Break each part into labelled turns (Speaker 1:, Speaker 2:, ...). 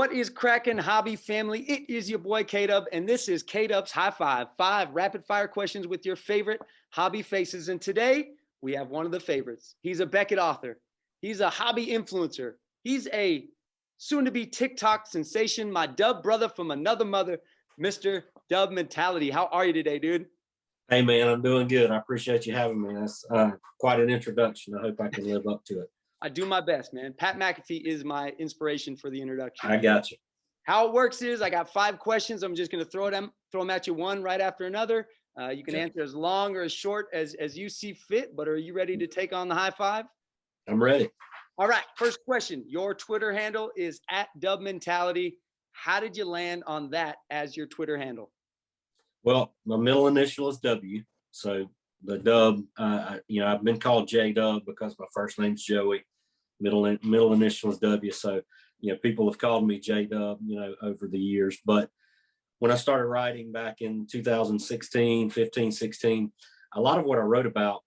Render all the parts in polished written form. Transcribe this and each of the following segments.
Speaker 1: What is cracking, hobby family? It is your boy K-Dub, and this is K-Dub's High Five. 5 rapid fire questions with your favorite hobby faces. And today we have one of the favorites. He's a Beckett author. He's a hobby influencer. He's a soon-to-be TikTok sensation, my Dub brother from another mother, Mr. Dub Mentality. How are you today, dude?
Speaker 2: Hey, man, I'm doing good. I appreciate you having me. That's quite an introduction. I hope I can live up to it.
Speaker 1: I do my best, man. Pat McAfee is my inspiration for the introduction.
Speaker 2: I got you.
Speaker 1: How it works is I got 5 questions. I'm just going to throw them at you one right after another. You can answer as long or as short as you see fit, but are you ready to take on the high five?
Speaker 2: I'm ready.
Speaker 1: All right. First question. Your Twitter handle is @DubMentality. How did you land on that as your Twitter handle?
Speaker 2: Well, my middle initial is W. So the Dub, I've been called J Dub because my first name's Joey. Middle initial is W. So, people have called me J Dub, over the years. But when I started writing back in 2016, 15, 16, a lot of what I wrote about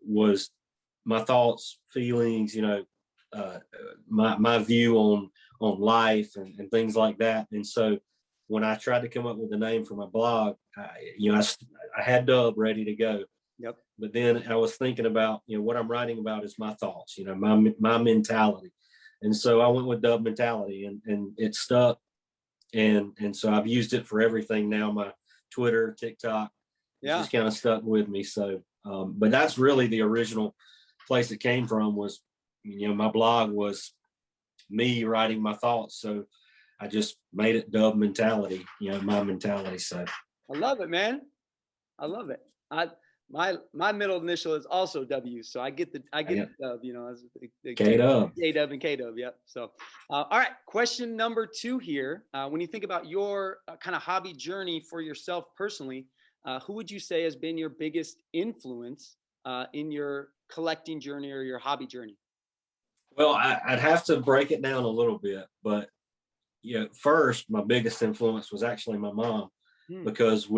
Speaker 2: was my thoughts, feelings, my view on life and things like that. And so when I tried to come up with a name for my blog, I had Dub ready to go.
Speaker 1: Yep.
Speaker 2: But then I was thinking about, what I'm writing about is my thoughts, my mentality. And so I went with Dub Mentality and it stuck. And so I've used it for everything now, my Twitter, TikTok, just kind of stuck with me. So, but that's really the original place it came from was, my blog was me writing my thoughts. So I just made it Dub Mentality, my mentality. So
Speaker 1: I love it, man. I love it. My middle initial is also W, so I get the Dub, as the
Speaker 2: K-Dub.
Speaker 1: K-Dub and K-Dub, yep. So, all right, question number 2 here. When you think about your kind of hobby journey for yourself personally, who would you say has been your biggest influence in your collecting journey or your hobby journey?
Speaker 2: Well, I'd have to break it down a little bit, but first, my biggest influence was actually my mom, because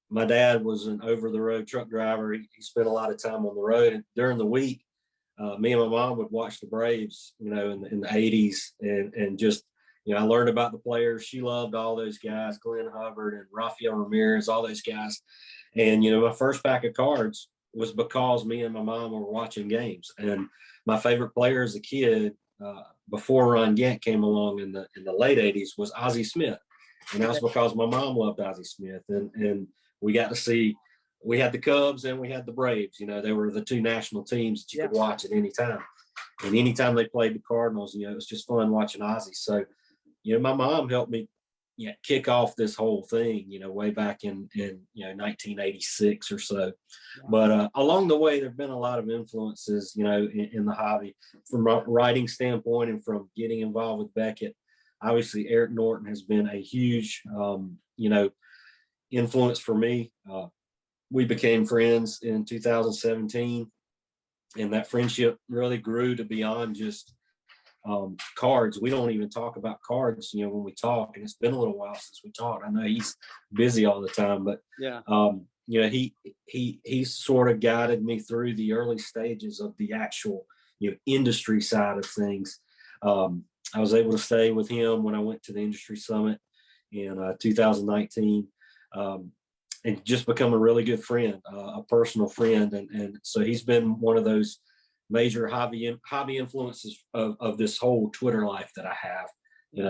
Speaker 2: my dad was an over-the-road truck driver. He spent a lot of time on the road, and during the week, me and my mom would watch the Braves, in the 80s, and just, I learned about the players. She loved all those guys, Glenn Hubbard and Rafael Ramirez, all those guys. And, my first pack of cards was because me and my mom were watching games. And my favorite player as a kid, before Ron Gant came along in the late 80s, was Ozzie Smith. And that was because my mom loved Ozzie Smith. And we got to see, we had the Cubs and we had the Braves. They were the 2 national teams that you could watch at any time. And anytime they played the Cardinals, it was just fun watching Ozzie. So, my mom helped me kick off this whole thing, way back in 1986 or so. But along the way, there've been a lot of influences, in the hobby from a writing standpoint and from getting involved with Beckett. Obviously, Eric Norton has been a huge, influence for me. We became friends in 2017, and that friendship really grew to beyond just cards. We don't even talk about cards, when we talk, and it's been a little while since we talked. I know he's busy all the time, but he sort of guided me through the early stages of the actual industry side of things. I was able to stay with him when I went to the industry summit in 2019, and just become a really good friend, a personal friend, and so he's been one of those major hobby influences of this whole Twitter life that I have,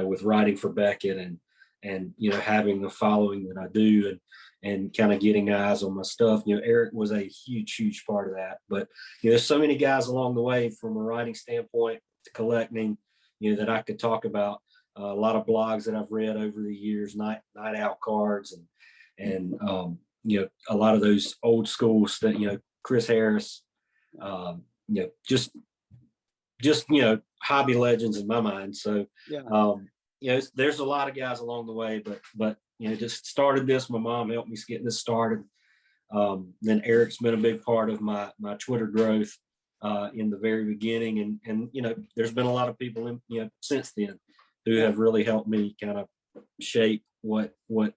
Speaker 2: with writing for Beckett and having the following that I do and kind of getting eyes on my stuff. Eric was a huge part of that. But there's so many guys along the way from a writing standpoint to collecting, that I could talk about. A lot of blogs that I've read over the years, Night Owl Cards and a lot of those old schools that Chris Harris. Just hobby legends in my mind. So, there's a lot of guys along the way, but just started this. My mom helped me get this started. Then Eric's been a big part of my Twitter growth in the very beginning, and there's been a lot of people since then who have really helped me kind of shape what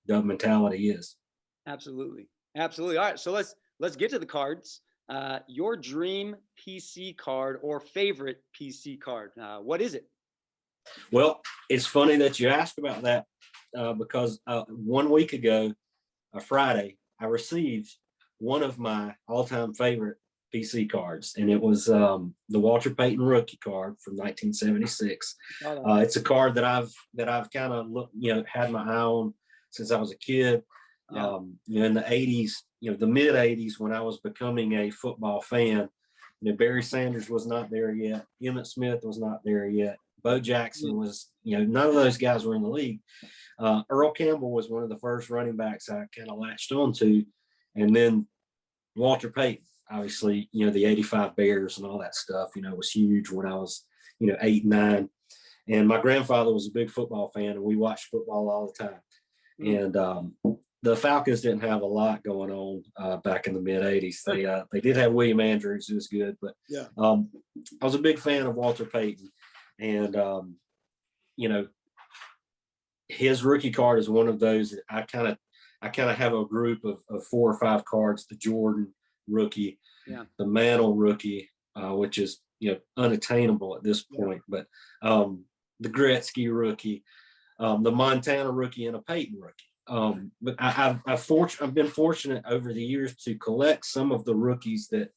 Speaker 2: Dub Mentality is.
Speaker 1: Absolutely. All right, so let's get to the cards. Your dream PC card or favorite PC card. What is it?
Speaker 2: Well, it's funny that you asked about that because 1 week ago, a Friday, I received one of my all-time favorite PC cards, and it was the Walter Payton rookie card from 1976. It's a card that I've kind of had my eye on since I was a kid.
Speaker 1: Yeah.
Speaker 2: In the 80s, the mid 80s, when I was becoming a football fan, Barry Sanders was not there yet. Emmitt Smith was not there yet. Bo Jackson was, none of those guys were in the league. Earl Campbell was one of the first running backs I kind of latched on to. And then Walter Payton, obviously, the 85 Bears and all that stuff, was huge when I was, 8, 9. And my grandfather was a big football fan, and we watched football all the time. And the Falcons didn't have a lot going on back in the mid 80s. They did have William Andrews, who was good, but I was a big fan of Walter Payton. And, his rookie card is one of those that I kind of have a group of 4 or 5 cards: the Jordan rookie, the Mantle rookie, which is unattainable at this point, but the Gretzky rookie, the Montana rookie, and a Peyton rookie. But I've been fortunate over the years to collect some of the rookies that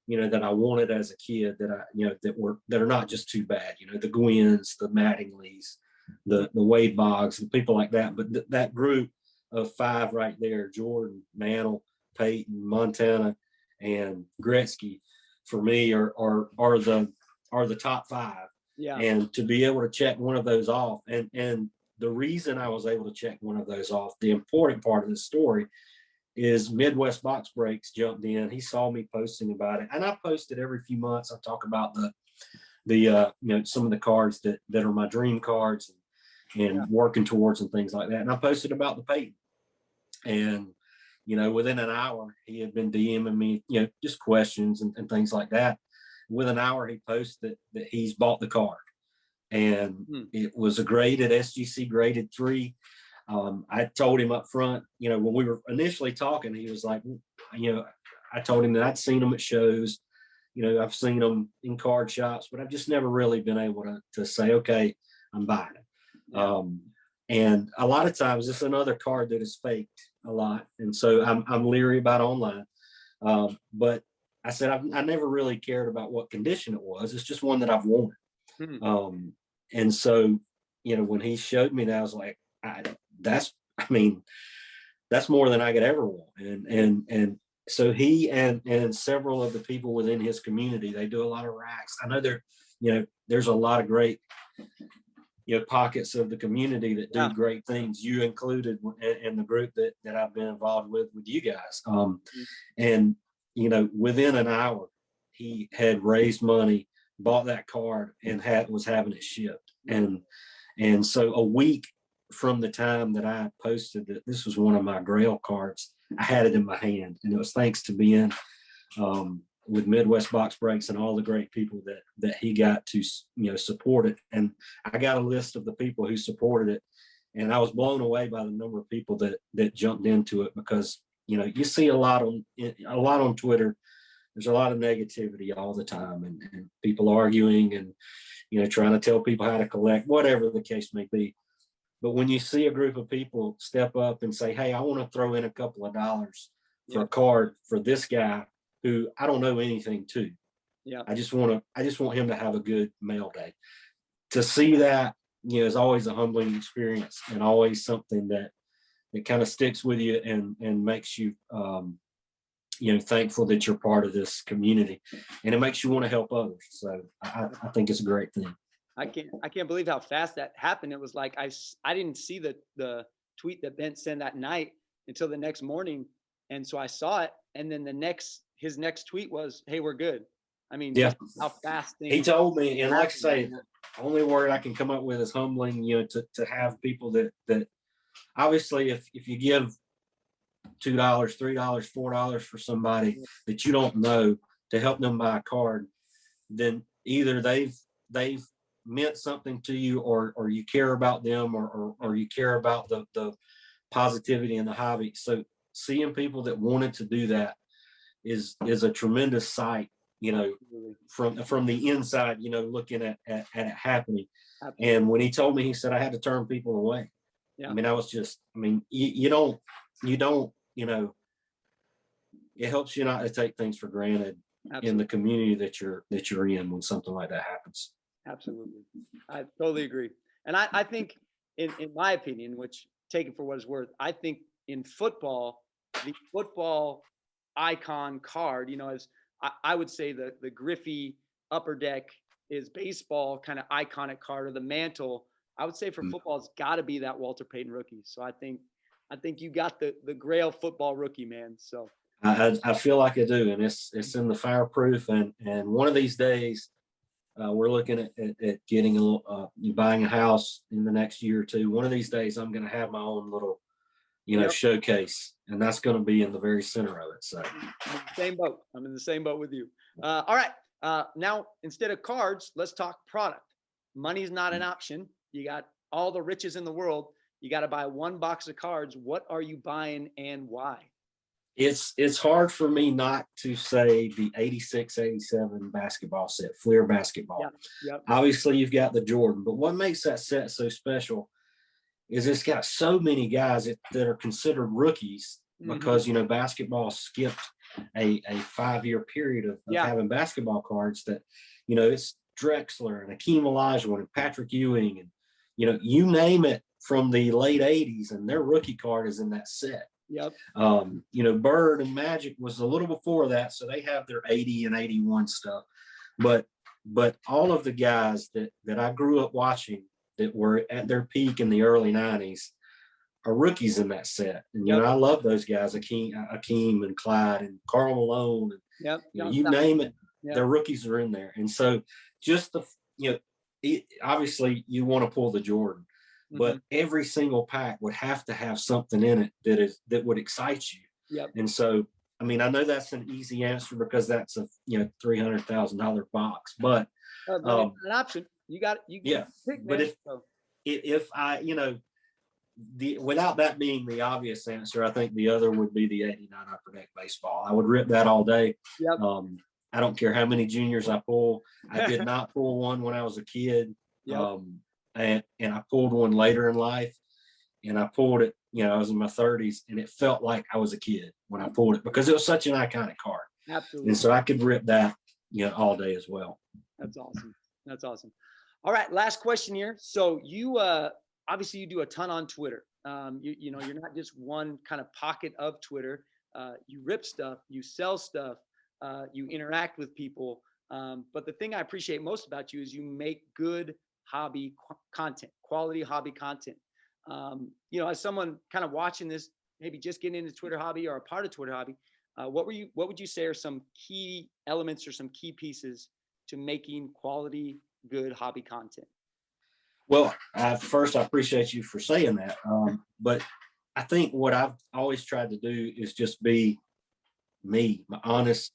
Speaker 2: that I wanted as a kid, that are not just too bad. The Gwynns, the Mattingleys, the Wade Boggs, the people like that. But that group of 5 right there: Jordan, Mantle, Peyton, Montana, and Gretzky, for me are the top 5.
Speaker 1: Yeah.
Speaker 2: And to be able to check one of those off, and the reason I was able to check one of those off, the important part of the story, is Midwest Box Breaks jumped in. He saw me posting about it, and I posted every few months. I talk about the some of the cards that are my dream cards and working towards and things like that. And I posted about the Peyton, and within an hour he had been DMing me, just questions and things like that. Within an hour he posted that he's bought the card, and it was a graded SGC graded 3. I told him up front, when we were initially talking, he was like, I told him that I'd seen them at shows, I've seen them in card shops, but I've just never really been able to say, okay, I'm buying it. And a lot of times it's another card that is faked a lot. And so I'm leery about online. But I said, I never really cared about what condition it was. It's just one that I've worn. And so, when he showed me that, I was like, that's more than I could ever want. And so he and several of the people within his community, they do a lot of racks. I know there's a lot of great, pockets of the community that do great things. You included in the group that I've been involved with you guys. And, within an hour, he had raised money, bought that card, and was having it shipped. And so a week from the time that I posted that this was one of my Grail cards, I had it in my hand, and it was thanks to being with Midwest Box Breaks and all the great people that he got to support it. And I got a list of the people who supported it, and I was blown away by the number of people that jumped into it, because you see a lot on Twitter. There's a lot of negativity all the time, and people arguing and trying to tell people how to collect, whatever the case may be. But when you see a group of people step up and say, hey, I want to throw in a couple of dollars for a card for this guy who I don't know anything to. I just want him to have a good mail day. To see that, is always a humbling experience, and always something that kind of sticks with you and makes you thankful that you're part of this community, and it makes you want to help others. So I think it's a great thing.
Speaker 1: I can't believe how fast that happened. It was like I didn't see the tweet that Ben sent that night until the next morning, and so I saw it, and then his next tweet was, "Hey, we're good." I mean, how fast things.
Speaker 2: He told me, and like I say, the only word I can come up with is humbling. To have people that obviously, if you give $2, $3, $4 for somebody that you don't know to help them buy a card, then either they've meant something to you, or you care about them, or you care about the positivity in the hobby. So seeing people that wanted to do that is a tremendous sight, from the inside, looking at it happening.
Speaker 1: Absolutely.
Speaker 2: And when he told me, he said I had to turn people away.
Speaker 1: Yeah.
Speaker 2: I mean, you don't, it helps you not to take things for granted in the community that you're in when something like that happens.
Speaker 1: Absolutely. I totally agree. And I think in my opinion, which take it for what it's worth, I think in football, the football icon card, as I would say the Griffey Upper Deck is baseball kind of iconic card, or the mantle. I would say for football, it's got to be that Walter Payton rookie. So I think you got the Grail football rookie, man. So
Speaker 2: I feel like I do, and it's in the fireproof, and one of these days, we're looking at getting buying a house in the next year or two. One of these days, I'm going to have my own little, showcase, and that's going to be in the very center of it. So
Speaker 1: I'm in the same boat. I'm in the same boat with you. All right. Now, instead of cards, let's talk product. Money's not an option. You got all the riches in the world. You got to buy one box of cards. What are you buying and why?
Speaker 2: It's hard for me not to say the 86-87 basketball set, Fleer basketball.
Speaker 1: Yep.
Speaker 2: Obviously, you've got the Jordan, but what makes that set so special is it's got so many guys that are considered rookies because, basketball skipped a 5-year period of having basketball cards that, it's Drexler and Akeem Olajuwon and Patrick Ewing and, you name it from the late 80s, and their rookie card is in that set.
Speaker 1: Yep.
Speaker 2: Bird and Magic was a little before that, so they have their 80 and 81 stuff. But all of the guys that I grew up watching that were at their peak in the early 90s are rookies in that set. And I love those guys, Akeem and Clyde and Karl Malone. And, you name it, their rookies are in there. And so just obviously you want to pull the Jordan. But every single pack would have to have something in it that would excite you.
Speaker 1: Yep.
Speaker 2: And so, I mean, I know that's an easy answer because that's a $300,000 box, but
Speaker 1: an option. You got pick,
Speaker 2: but if I without that being the obvious answer, I think the other would be the 89 Upper Deck baseball. I would rip that all day.
Speaker 1: Yep.
Speaker 2: I don't care how many juniors I pull. I did not pull one when I was a kid.
Speaker 1: Yep.
Speaker 2: And I pulled one later in life, and I pulled it, I was in my 30s, and it felt like I was a kid when I pulled it because it was such an iconic card.
Speaker 1: Absolutely.
Speaker 2: And so I could rip that, all day as well.
Speaker 1: That's awesome. All right. Last question here. So you, obviously you do a ton on Twitter. You're not just one kind of pocket of Twitter. You rip stuff, you sell stuff, you interact with people. But the thing I appreciate most about you is you make good hobby content, quality hobby content. As someone kind of watching this, maybe just getting into Twitter hobby or a part of Twitter hobby, what would you say are some key elements or some key pieces to making quality, good hobby content?
Speaker 2: Well, first, I appreciate you for saying that. But I think what I've always tried to do is just be me, my honest,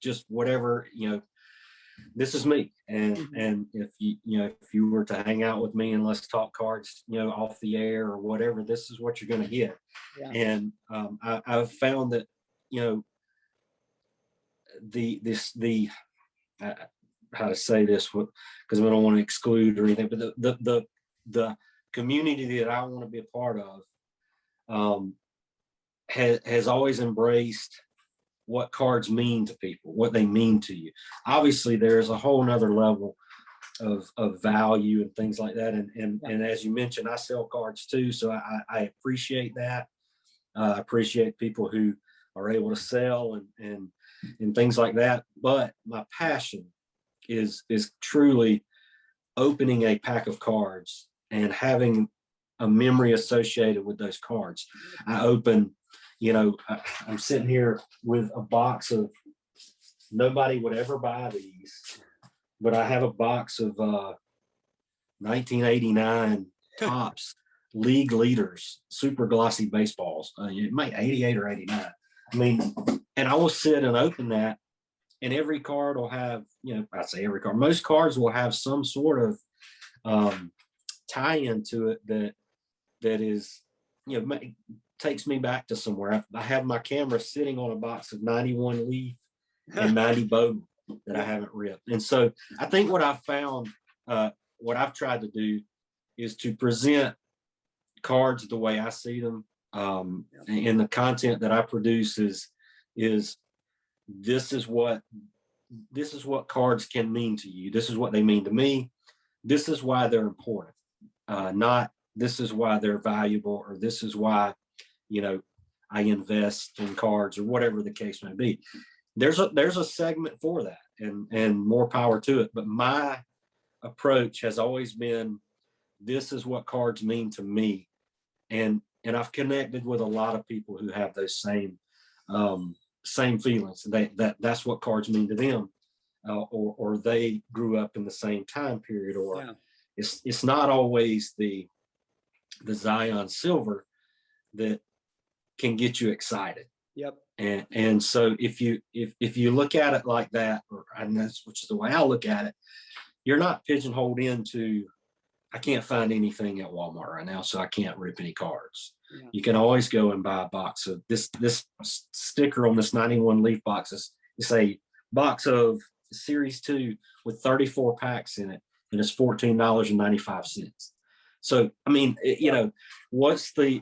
Speaker 2: just whatever, this is me. And if you were to hang out with me and let's talk cards, off the air or whatever, this is what you're going to get. Yeah. And I've found that, how to say this, because I don't want to exclude or anything, but the community that I want to be a part of has always embraced what cards mean to people, what they mean to you. Obviously, there's a whole nother level of value and things like that. And as you mentioned, I sell cards too, so I appreciate that. I appreciate people who are able to sell and things like that. But my passion is truly opening a pack of cards and having a memory associated with those cards. I open, I'm sitting here with a box of, nobody would ever buy these, but I have a box of 1989 Topps League Leaders Super Glossy baseballs. It might 88 or 89. I mean, and I will sit and open that, and every card will have, I say every card, most cards will have some sort of tie into it that is, takes me back to somewhere. I have my camera sitting on a box of 91 Leaf and 90 Bowden. that I haven't ripped. And so I think what I've found, what I've tried to do is to present cards the way I see them. And the content that I produce is this is what cards can mean to you. This is what they mean to me. This is why they're important. Not this is why they're valuable, or this is why, I invest in cards, or whatever the case may be. There's a segment for that, and more power to it. But my approach has always been, this is what cards mean to me. And I've connected with a lot of people who have those same feelings. That's what cards mean to them, or they grew up in the same time period, or it's not always the Zion Silver that can get you excited.
Speaker 1: Yep.
Speaker 2: And so if you look at it like that, which is the way I look at it, you're not pigeonholed into, I can't find anything at Walmart right now, so I can't rip any cards. Yeah. You can always go and buy a box of this sticker on this 91 leaf boxes. It's a box of Series 2 with 34 packs in it, and it's $14.95. So, I mean, what's the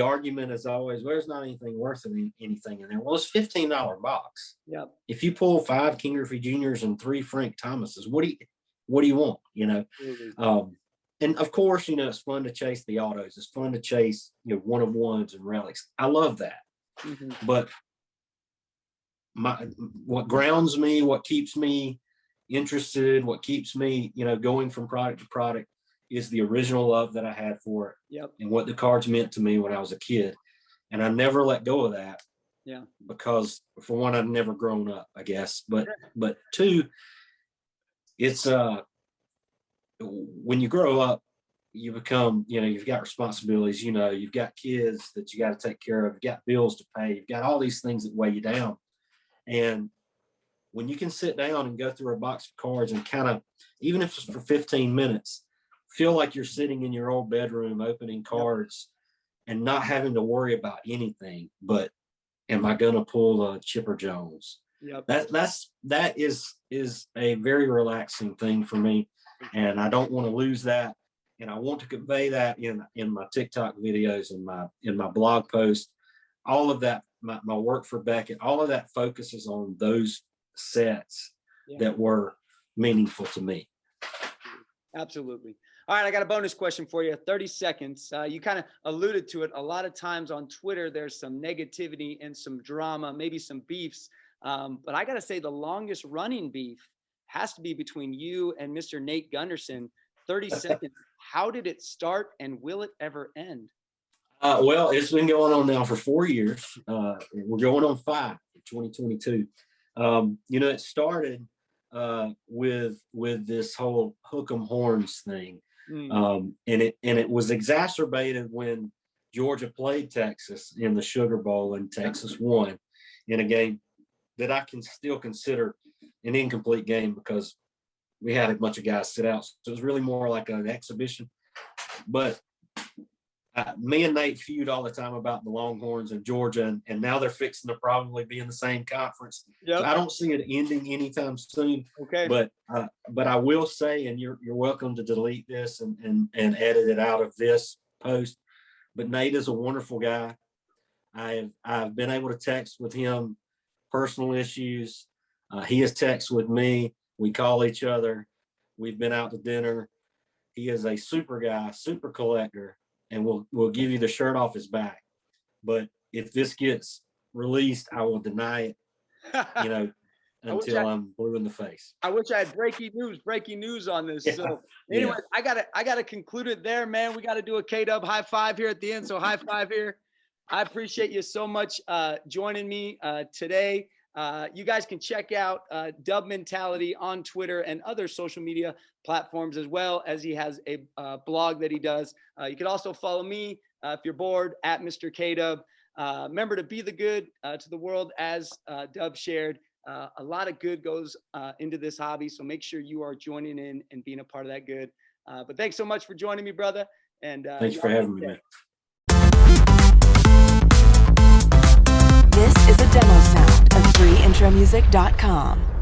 Speaker 2: argument is always, well, there's not anything worth anything in there. Well, it's $15 box.
Speaker 1: Yep.
Speaker 2: If you pull 5 King Griffey Juniors and 3 Frank Thomases, what do you want? And of course, it's fun to chase the autos. It's fun to chase, one of ones and relics. I love that. Mm-hmm. But what grounds me, what keeps me interested, what keeps me, going from product to product is the original love that I had for it.
Speaker 1: Yep.
Speaker 2: And what the cards meant to me when I was a kid. And I never let go of that.
Speaker 1: Yeah.
Speaker 2: Because for one, I've never grown up, I guess. But two, it's when you grow up, you become, you've got responsibilities, you've got kids that you got to take care of, you've got bills to pay, you've got all these things that weigh you down. And when you can sit down and go through a box of cards and kind of, even if it's for 15 minutes, feel like you're sitting in your old bedroom opening cards and not having to worry about anything but, am I going to pull a Chipper Jones?
Speaker 1: Yep.
Speaker 2: That is a very relaxing thing for me. And I don't want to lose that. And I want to convey that in my TikTok videos and in my blog posts. All of that, my work for Beckett, all of that focuses on those sets that were meaningful to me.
Speaker 1: Absolutely. All right, I got a bonus question for you. 30 seconds. You kind of alluded to it. A lot of times on Twitter, there's some negativity and some drama, maybe some beefs. But I got to say the longest running beef has to be between you and Mr. Nate Gunderson. 30 seconds. How did it start, and will it ever end?
Speaker 2: Well, it's been going on now for 4 years. We're going on 5 for 2022. It started with this whole hook 'em horns thing. And it was exacerbated when Georgia played Texas in the Sugar Bowl, and Texas won in a game that I can still consider an incomplete game because we had a bunch of guys sit out. So it was really more like an exhibition. But me and Nate feud all the time about the Longhorns and Georgia, and now they're fixing to probably be in the same conference. Yep. So I don't see it ending anytime soon.
Speaker 1: Okay.
Speaker 2: But I will say, and you're welcome to delete this and edit it out of this post, but Nate is a wonderful guy. I've been able to text with him personal issues. He has texted with me. We call each other. We've been out to dinner. He is a super guy, super collector, and we'll give you the shirt off his back. But if this gets released, I will deny it, until I'm blue in the face.
Speaker 1: I wish I had breaking news on this. Yeah. So anyways, I gotta conclude it there, man. We got to do a K-Dub high five here at the end. So high five here. I appreciate you so much joining me today. You guys can check out Dub Mentality on Twitter and other social media platforms, as well as he has a blog that he does. You can also follow me if you're bored at Mr. K-Dub. Remember to be the good to the world, as Dub shared. A lot of good goes into this hobby, so make sure you are joining in and being a part of that good. But thanks so much for joining me, brother. And
Speaker 2: thanks for having me, man.
Speaker 3: This is a demo sound of free intro. electromusic.com.